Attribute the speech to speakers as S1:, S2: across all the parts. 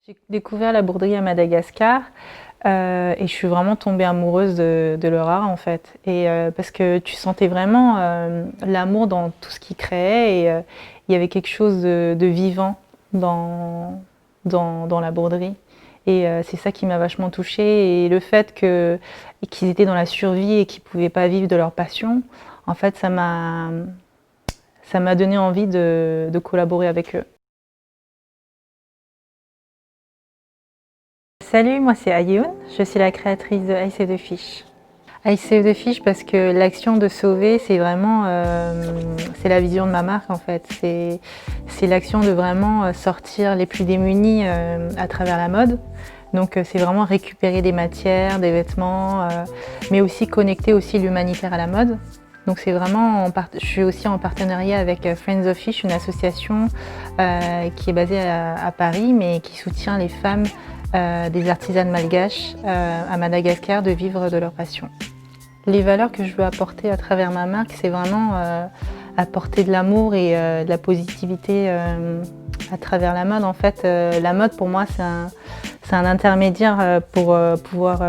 S1: J'ai découvert la broderie à Madagascar et je suis vraiment tombée amoureuse de leur art en fait. Parce que tu sentais vraiment l'amour dans tout ce qu'ils créaient et il y avait quelque chose de vivant dans la broderie. C'est ça qui m'a vachement touchée. Et le fait qu'ils étaient dans la survie et qu'ils ne pouvaient pas vivre de leur passion, en fait, ça m'a donné envie de collaborer avec eux. Salut, moi c'est Ayoun, je suis la créatrice de I Save the Fish. I Save the Fish parce que l'action de sauver, c'est vraiment c'est la vision de ma marque en fait. C'est l'action de vraiment sortir les plus démunis à travers la mode. Donc c'est vraiment récupérer des matières, des vêtements, mais aussi connecter aussi l'humanitaire à la mode. Donc c'est vraiment, je suis aussi en partenariat avec Friends of Fish, une association qui est basée à Paris, mais qui soutient les femmes des artisanes malgaches à Madagascar de vivre de leur passion. Les valeurs que je veux apporter à travers ma marque, c'est vraiment apporter de l'amour et de la positivité à travers la mode. En fait, la mode pour moi, c'est un intermédiaire pour pouvoir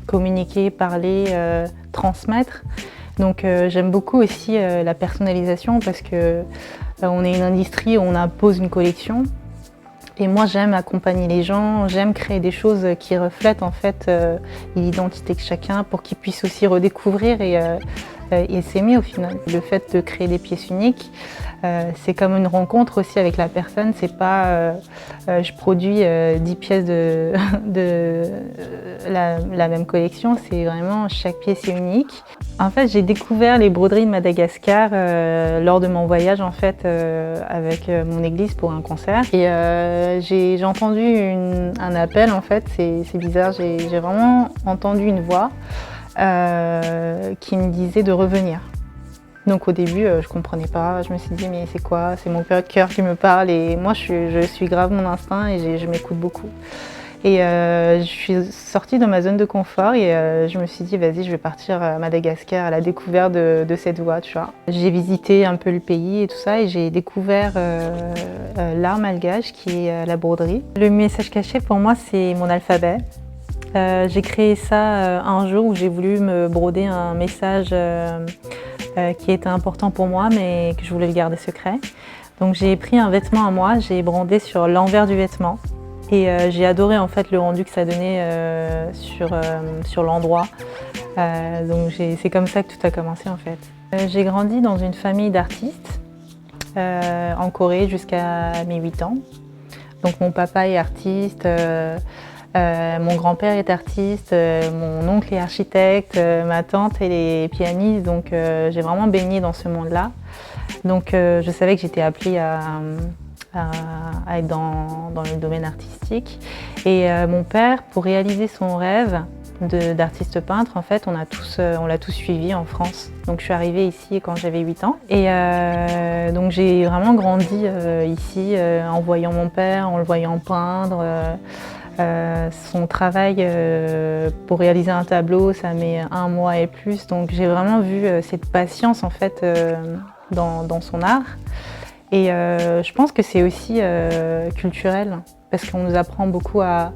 S1: communiquer, parler, transmettre. Donc j'aime beaucoup aussi la personnalisation parce que on est une industrie où on impose une collection. Et moi, j'aime accompagner les gens, j'aime créer des choses qui reflètent en fait l'identité de chacun pour qu'ils puissent aussi redécouvrir et s'aimer au final. Le fait de créer des pièces uniques, c'est comme une rencontre aussi avec la personne. C'est pas je produis 10 pièces de la même collection, c'est vraiment chaque pièce est unique. En fait, j'ai découvert les broderies de Madagascar lors de mon voyage en fait avec mon église pour un concert. Et j'ai entendu un appel en fait, c'est bizarre, j'ai vraiment entendu une voix qui me disait de revenir. Donc au début, je comprenais pas, je me suis dit mais c'est quoi? C'est mon cœur qui me parle et moi je suis grave mon instinct et je m'écoute beaucoup. Et je suis sortie de ma zone de confort et je me suis dit vas-y je vais partir à Madagascar à la découverte de cette voie, tu vois. J'ai visité un peu le pays et tout ça et j'ai découvert l'art malgache qui est la broderie. Le message caché pour moi c'est mon alphabet. J'ai créé ça un jour où j'ai voulu me broder un message qui était important pour moi mais que je voulais le garder secret. Donc j'ai pris un vêtement à moi, j'ai brodé sur l'envers du vêtement. Et j'ai adoré en fait le rendu que ça donnait sur l'endroit. Donc c'est comme ça que tout a commencé en fait. J'ai grandi dans une famille d'artistes en Corée jusqu'à mes 8 ans. Donc mon papa est artiste, mon grand-père est artiste, mon oncle est architecte, ma tante elle est pianiste. Donc j'ai vraiment baigné dans ce monde-là. Donc je savais que j'étais appelée à être dans le domaine artistique. Et mon père, pour réaliser son rêve d'artiste peintre, en fait, on l'a tous suivi en France. Donc je suis arrivée ici quand j'avais 8 ans. Et donc j'ai vraiment grandi ici en voyant mon père, en le voyant peindre. Son travail pour réaliser un tableau, ça met 1 mois et plus. Donc j'ai vraiment vu cette patience en fait dans son art. Et je pense que c'est aussi culturel, parce qu'on nous apprend beaucoup à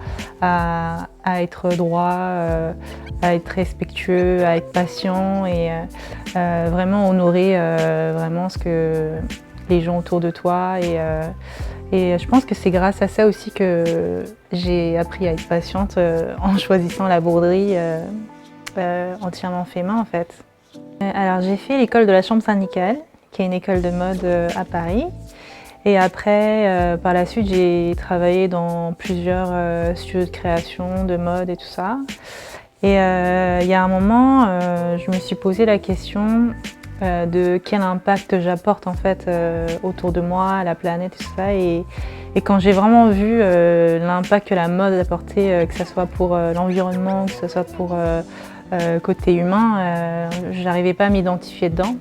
S1: être droit, à être respectueux, à être patient et vraiment honorer vraiment ce que les gens autour de toi. Et je pense que c'est grâce à ça aussi que j'ai appris à être patiente en choisissant la broderie entièrement fait main en fait. Alors j'ai fait l'école de la chambre syndicale, qui est une école de mode à Paris. Et après, par la suite, j'ai travaillé dans plusieurs studios de création, de mode et tout ça. Et il y a un moment, je me suis posé la question de quel impact j'apporte en fait autour de moi, à la planète et tout ça. Et quand j'ai vraiment vu l'impact que la mode apportait, que ce soit pour l'environnement, que ce soit pour côté humain, j'arrivais pas à m'identifier dedans.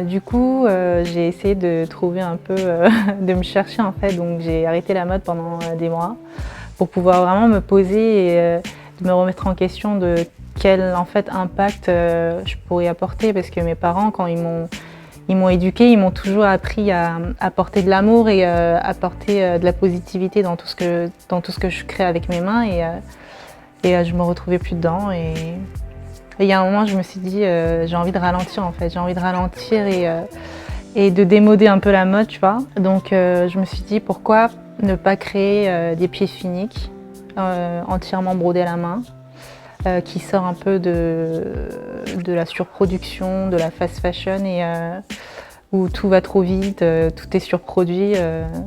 S1: Du coup, j'ai essayé de trouver un peu, de me chercher en fait, donc j'ai arrêté la mode pendant des mois pour pouvoir vraiment me poser et de me remettre en question de quel en fait impact je pourrais apporter, parce que mes parents quand ils Ils m'ont éduquée, ils m'ont toujours appris à apporter de l'amour et apporter de la positivité dans tout ce que je crée avec mes mains. Et je me retrouvais plus dedans. Et il y a un moment, je me suis dit, j'ai envie de ralentir en fait. J'ai envie de ralentir et de démoder un peu la mode, tu vois. Donc je me suis dit, pourquoi ne pas créer des pieds uniques, entièrement brodés à la main, qui sort un peu de la surproduction, de la fast fashion et où tout va trop vite, tout est surproduit.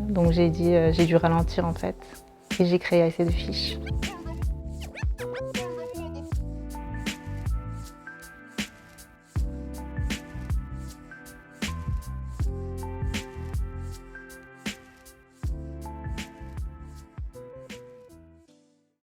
S1: Donc j'ai dû ralentir en fait et j'ai créé Assez de Fiches.